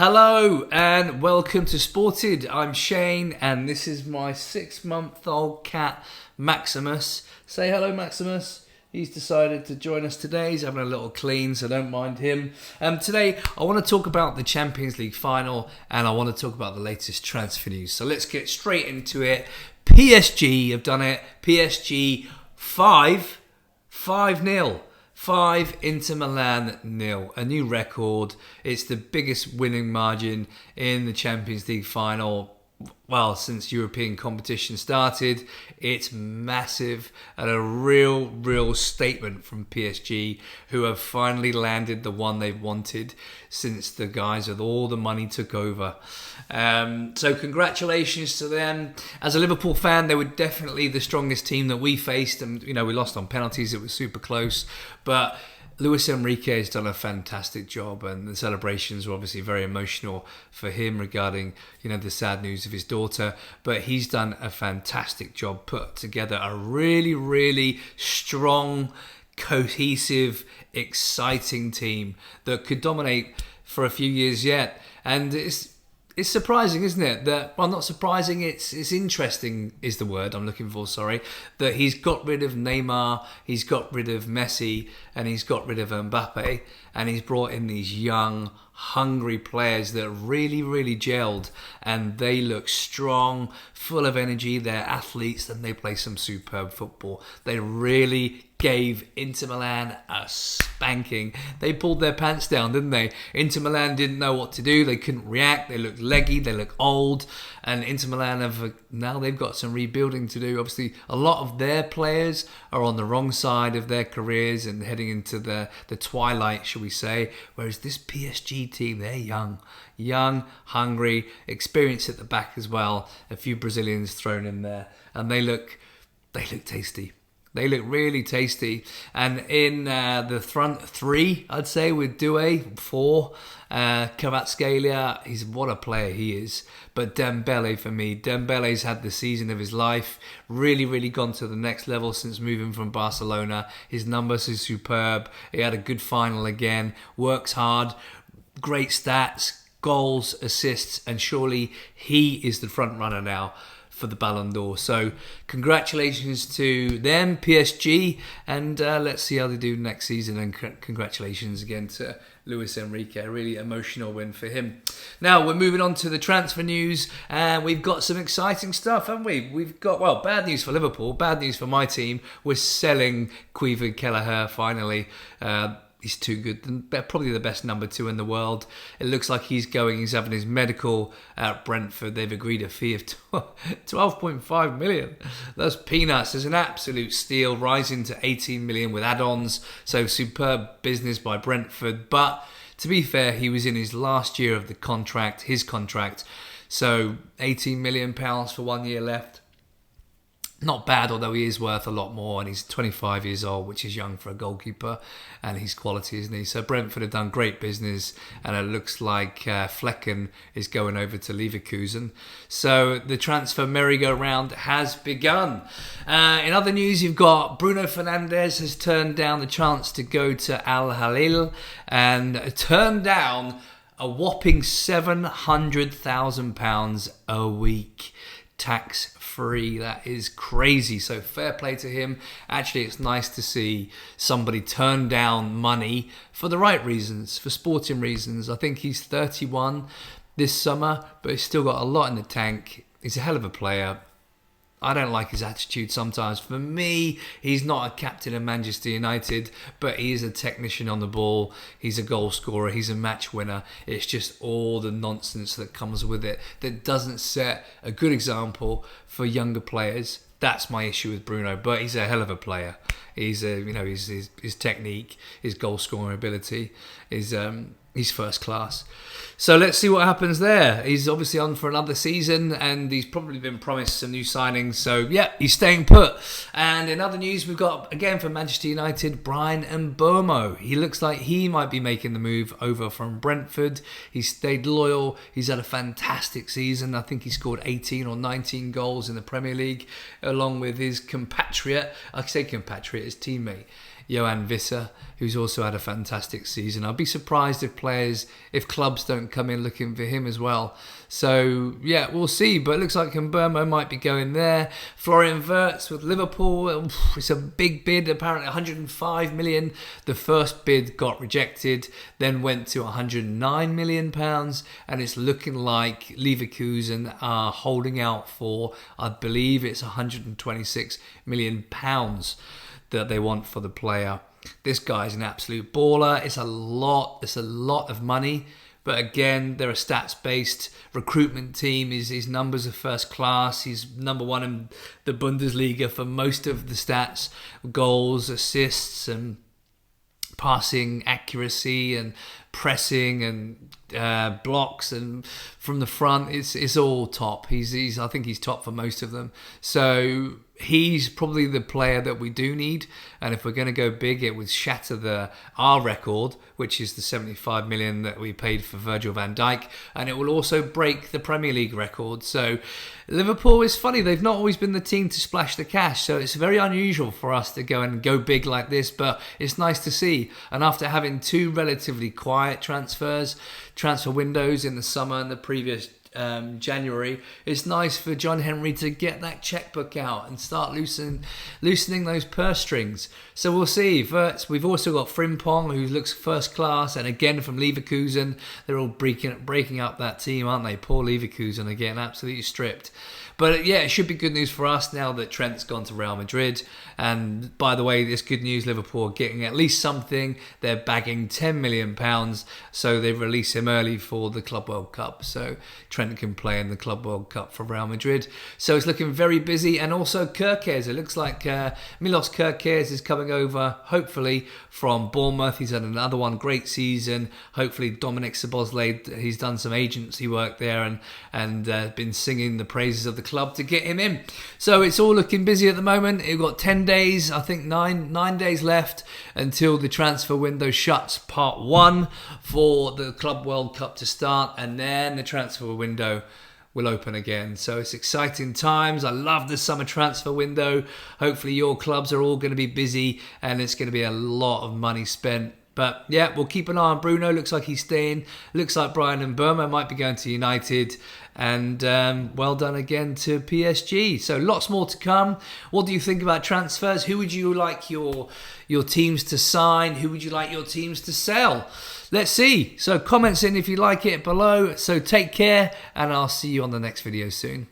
Hello and welcome to Sported. I'm Shane and this is my 6-month-old cat Maximus. Say hello, Maximus. He's decided to join us today. He's having a little clean, so don't mind him. Today I want to talk about the Champions League final and I want to talk about the latest transfer news. So let's get straight into it. PSG have done it. PSG 5-0. 5 Inter Milan 0, a new record. It's the biggest winning margin in the Champions League final, well, since European competition started. It's massive and a real statement from PSG, who have finally landed the one they've wanted since the guys with all the money took over. So congratulations to them. As a Liverpool fan, they were definitely the strongest team that we faced, and we lost on penalties. It was super close, but Luis Enrique has done a fantastic job, and the celebrations were obviously very emotional for him regarding, the sad news of his daughter. But he's done a fantastic job, put together a really strong, cohesive, exciting team that could dominate for a few years yet. And it's surprising, isn't it? Not surprising, it's interesting is the word I'm looking for, that he's got rid of Neymar, he's got rid of Messi, and he's got rid of Mbappe, and he's brought in these young, hungry players that really gelled, and they look strong, full of energy. They're athletes and they play some superb football. They really gave Inter Milan a spanking. They pulled their pants down, didn't they? Inter Milan didn't know what to do. They couldn't react. They looked leggy. They looked old. And Inter Milan now they've got some rebuilding to do. Obviously, a lot of their players are on the wrong side of their careers and heading into the twilight, shall we say. Whereas this PSG team, they're young, hungry, experienced at the back as well. A few Brazilians thrown in there, and they look tasty. They look really tasty. And in the front three, I'd say, with Doué, 4, Kvaratskhelia, what a player he is. But Dembele for me, Dembele's had the season of his life, really gone to the next level since moving from Barcelona. His numbers are superb. He had a good final again, works hard, great stats, goals, assists, and surely he is the front runner now for the Ballon d'Or. So congratulations to them, PSG, and let's see how they do next season. And congratulations again to Luis Enrique. A really emotional win for him. Now we're moving on to the transfer news, and we've got some exciting stuff, haven't we? We've got, bad news for Liverpool, bad news for my team. We're selling Caoimhín Kelleher finally. He's too good. Probably the best number 2 in the world. It looks like he's having his medical at Brentford. They've agreed a fee of 12.5 million. That's peanuts. There's an absolute steal, rising to 18 million with add-ons. So superb business by Brentford. But to be fair, he was in his last year of his contract. So 18 million pounds for 1 year left. Not bad, although he is worth a lot more, and he's 25 years old, which is young for a goalkeeper, and he's quality, isn't he? So Brentford have done great business, and it looks like Flecken is going over to Leverkusen. So the transfer merry-go-round has begun. In other news, you've got Bruno Fernandes has turned down the chance to go to Al Hilal, and turned down a whopping £700,000 a week. Tax-free. That is crazy. So fair play to him. Actually, it's nice to see somebody turn down money for the right reasons, for sporting reasons. I think he's 31 this summer, but he's still got a lot in the tank. He's a hell of a player. I don't like his attitude sometimes. For me, he's not a captain of Manchester United, but he is a technician on the ball. He's a goal scorer. He's a match winner. It's just all the nonsense that comes with it that doesn't set a good example for younger players. That's my issue with Bruno, but he's a hell of a player. He's his technique, his goal scoring ability is he's first class. So let's see what happens there. He's obviously on for another season, and he's probably been promised some new signings. So yeah, he's staying put. And in other news, we've got, again from Manchester United, Bryan Mbeumo. He looks like he might be making the move over from Brentford. He's stayed loyal. He's had a fantastic season. I think he scored 18 or 19 goals in the Premier League, along with his compatriot. I say compatriot, his teammate. Johan Visser, who's also had a fantastic season. I'd be surprised if clubs don't come in looking for him as well. So, yeah, we'll see. But it looks like Mbermo might be going there. Florian Wirtz with Liverpool. It's a big bid, apparently 105 million. The first bid got rejected, then went to 109 million pounds. And it's looking like Leverkusen are holding out for, I believe it's 126 million pounds that they want for the player. This guy's an absolute baller. It's a lot of money. But again, they're a stats-based recruitment team. His numbers are first class. He's number one in the Bundesliga for most of the stats. Goals, assists, and passing accuracy, and pressing, and blocks, and from the front, it's all top. I think he's top for most of them. So he's probably the player that we do need, and if we're going to go big, it would shatter our record, which is the 75 million that we paid for Virgil van Dijk, and it will also break the Premier League record. So Liverpool is funny, they've not always been the team to splash the cash, so it's very unusual for us to go big like this, but it's nice to see. And after having two relatively quiet transfer windows in the summer and the previous January, it's nice for John Henry to get that checkbook out and start loosening those purse strings. So we'll see. Wirtz, we've also got Frimpong, who looks first class, and again from Leverkusen. They're all breaking up that team, aren't they? Poor Leverkusen are getting absolutely stripped. But yeah, it should be good news for us now that Trent's gone to Real Madrid. And by the way, this good news, Liverpool are getting at least something. They're bagging £10 million, so they release him early for the Club World Cup. So Trent can play in the Club World Cup for Real Madrid. So it's looking very busy. And also Kerkez. It looks like Milos Kerkez is coming over, hopefully, from Bournemouth. He's had another great season. Hopefully Dominic Szoboszlai, he's done some agency work there and been singing the praises of the club to get him in. So it's all looking busy at the moment. We've got 10 days, I think 9 days left until the transfer window shuts, part 1 for the Club World Cup to start, and then the transfer window will open again. So it's exciting times. I love the summer transfer window. Hopefully your clubs are all going to be busy and it's going to be a lot of money spent. But yeah, we'll keep an eye on Bruno. Looks like he's staying. Looks like Bryan Mbeumo might be going to United. And well done again to PSG. So lots more to come. What do you think about transfers? Who would you like your teams to sign? Who would you like your teams to sell? Let's see. So comments in if you like it below. So take care, and I'll see you on the next video soon.